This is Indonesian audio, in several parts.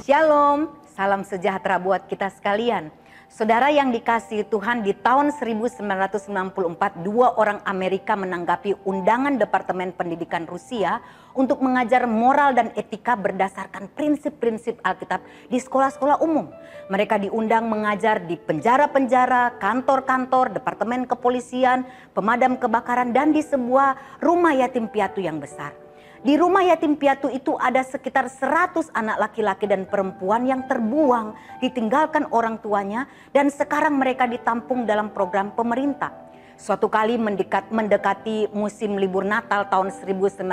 Shalom, salam sejahtera buat kita sekalian. Saudara yang dikasihi Tuhan, di tahun 1994, 2 orang Amerika menanggapi undangan Departemen Pendidikan Rusia untuk mengajar moral dan etika berdasarkan prinsip-prinsip Alkitab di sekolah-sekolah umum. Mereka diundang mengajar di penjara-penjara, kantor-kantor, departemen kepolisian, pemadam kebakaran, dan di sebuah rumah yatim piatu yang besar. Di rumah yatim piatu itu ada sekitar 100 anak laki-laki dan perempuan yang terbuang, ditinggalkan orang tuanya, dan sekarang mereka ditampung dalam program pemerintah. Suatu kali mendekati musim libur Natal tahun 1994,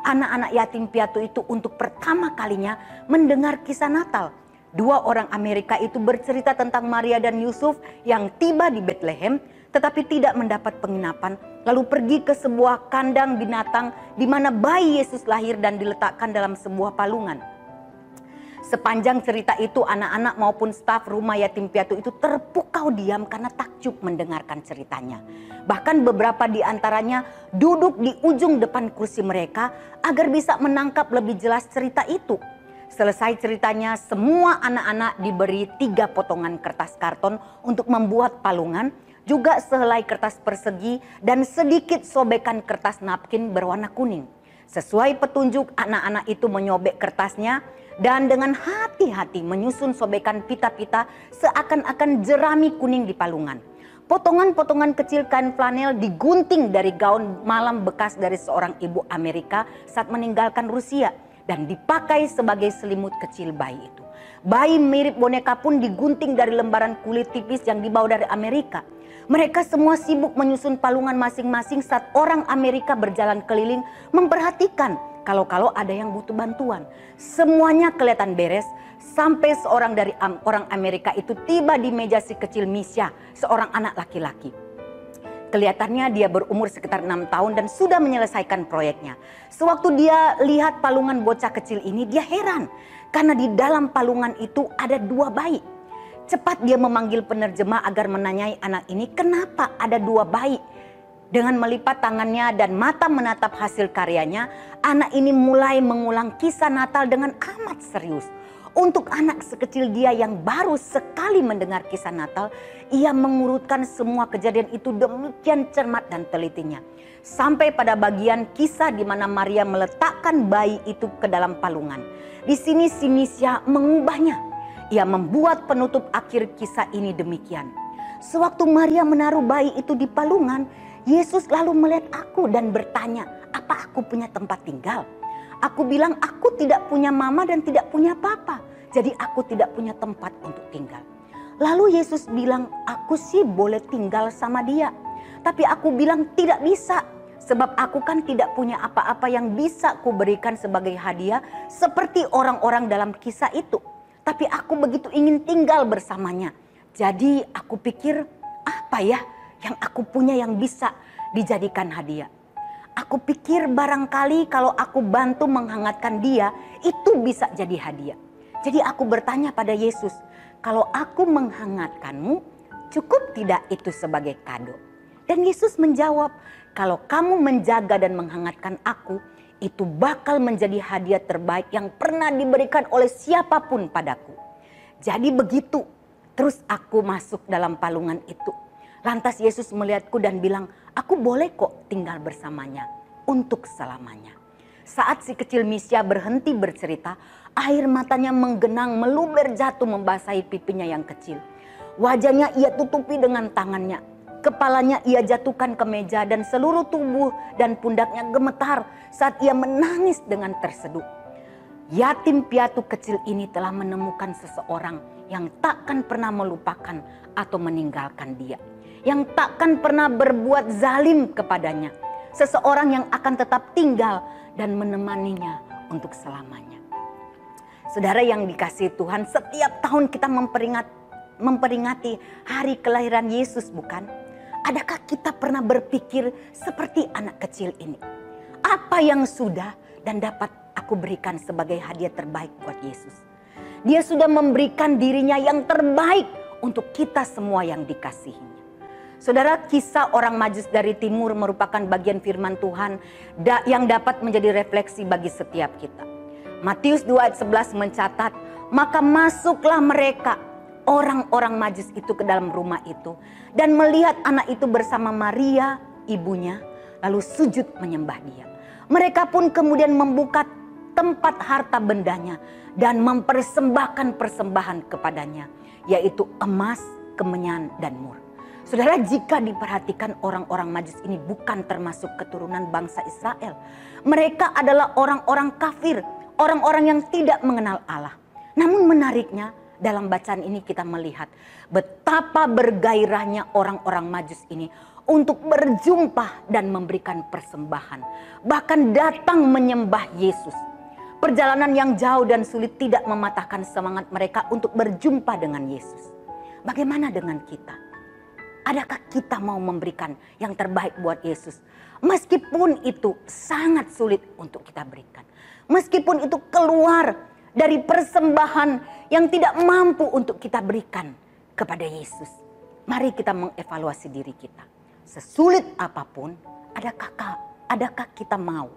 anak-anak yatim piatu itu untuk pertama kalinya mendengar kisah Natal. 2 orang Amerika itu bercerita tentang Maria dan Yusuf yang tiba di Bethlehem tetapi tidak mendapat penginapan, lalu pergi ke sebuah kandang binatang di mana bayi Yesus lahir dan diletakkan dalam sebuah palungan. Sepanjang cerita itu anak-anak maupun staf rumah yatim piatu itu terpukau diam karena takjub mendengarkan ceritanya. Bahkan beberapa di antaranya duduk di ujung depan kursi mereka agar bisa menangkap lebih jelas cerita itu. Selesai ceritanya, semua anak-anak diberi 3 potongan kertas karton untuk membuat palungan, juga sehelai kertas persegi dan sedikit sobekan kertas napkin berwarna kuning. Sesuai petunjuk, anak-anak itu menyobek kertasnya dan dengan hati-hati menyusun sobekan pita-pita seakan-akan jerami kuning di palungan. Potongan-potongan kecil kain flanel digunting dari gaun malam bekas dari seorang ibu Amerika saat meninggalkan Rusia dan dipakai sebagai selimut kecil bayi itu. Bayi mirip boneka pun digunting dari lembaran kulit tipis yang dibawa dari Amerika. Mereka semua sibuk menyusun palungan masing-masing saat orang Amerika berjalan keliling memperhatikan kalau ada yang butuh bantuan. Semuanya kelihatan beres sampai seorang dari orang Amerika itu tiba di meja si kecil Misha, seorang anak laki-laki. Kelihatannya dia berumur sekitar 6 tahun dan sudah menyelesaikan proyeknya. Sewaktu dia lihat palungan bocah kecil ini, dia heran karena di dalam palungan itu ada 2 bayi. Cepat dia memanggil penerjemah agar menanyai anak ini kenapa ada 2 bayi. Dengan melipat tangannya dan mata menatap hasil karyanya, anak ini mulai mengulang kisah Natal dengan amat serius. Untuk anak sekecil dia yang baru sekali mendengar kisah Natal, ia mengurutkan semua kejadian itu demikian cermat dan telitinya. Sampai pada bagian kisah di mana Maria meletakkan bayi itu ke dalam palungan. Di sini si Misha mengubahnya. Ia membuat penutup akhir kisah ini demikian. Sewaktu Maria menaruh bayi itu di palungan, Yesus lalu melihat aku dan bertanya, apa aku punya tempat tinggal? Aku bilang aku tidak punya mama dan tidak punya papa. Jadi aku tidak punya tempat untuk tinggal. Lalu Yesus bilang, aku sih boleh tinggal sama dia. Tapi aku bilang tidak bisa. Sebab aku kan tidak punya apa-apa yang bisa kuberikan sebagai hadiah seperti orang-orang dalam kisah itu. Tapi aku begitu ingin tinggal bersamanya. Jadi aku pikir apa ya yang aku punya yang bisa dijadikan hadiah. Aku pikir barangkali kalau aku bantu menghangatkan dia itu bisa jadi hadiah. Jadi aku bertanya pada Yesus, kalau aku menghangatkanmu cukup tidak itu sebagai kado? Dan Yesus menjawab, kalau kamu menjaga dan menghangatkan aku, itu bakal menjadi hadiah terbaik yang pernah diberikan oleh siapapun padaku. Jadi begitu, terus aku masuk dalam palungan itu. Lantas Yesus melihatku dan bilang, aku boleh kok tinggal bersamanya untuk selamanya. Saat si kecil Misha berhenti bercerita, air matanya menggenang meluber jatuh membasahi pipinya yang kecil. Wajahnya ia tutupi dengan tangannya. Kepalanya ia jatuhkan ke meja dan seluruh tubuh dan pundaknya gemetar saat ia menangis dengan terseduh. Yatim piatu kecil ini telah menemukan seseorang yang takkan pernah melupakan atau meninggalkan dia. Yang takkan pernah berbuat zalim kepadanya. Seseorang yang akan tetap tinggal dan menemaninya untuk selamanya. Saudara yang dikasihi Tuhan, setiap tahun kita memperingati hari kelahiran Yesus, bukan? Adakah kita pernah berpikir seperti anak kecil ini? Apa yang sudah dan dapat aku berikan sebagai hadiah terbaik buat Yesus? Dia sudah memberikan dirinya yang terbaik untuk kita semua yang dikasihinya. Saudara, kisah orang Majus dari Timur merupakan bagian firman Tuhan yang dapat menjadi refleksi bagi setiap kita. Matius 2 ayat 11 mencatat, maka masuklah mereka, orang-orang Majus itu, ke dalam rumah itu, dan melihat anak itu bersama Maria, ibunya, lalu sujud menyembah dia. Mereka pun kemudian membuka tempat harta bendanya dan mempersembahkan persembahan kepadanya, yaitu emas, kemenyan, dan mur. Saudara, jika diperhatikan, orang-orang Majus ini bukan termasuk keturunan bangsa Israel. Mereka adalah orang-orang kafir, orang-orang yang tidak mengenal Allah. Namun menariknya, dalam bacaan ini kita melihat betapa bergairahnya orang-orang Majus ini untuk berjumpa dan memberikan persembahan. Bahkan datang menyembah Yesus. Perjalanan yang jauh dan sulit tidak mematahkan semangat mereka untuk berjumpa dengan Yesus. Bagaimana dengan kita? Adakah kita mau memberikan yang terbaik buat Yesus? Meskipun itu sangat sulit untuk kita berikan. Meskipun itu keluar dari persembahan yang tidak mampu untuk kita berikan kepada Yesus. Mari kita mengevaluasi diri kita. Sesulit apapun, adakah kita mau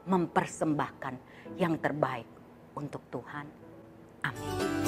mempersembahkan yang terbaik untuk Tuhan? Amin.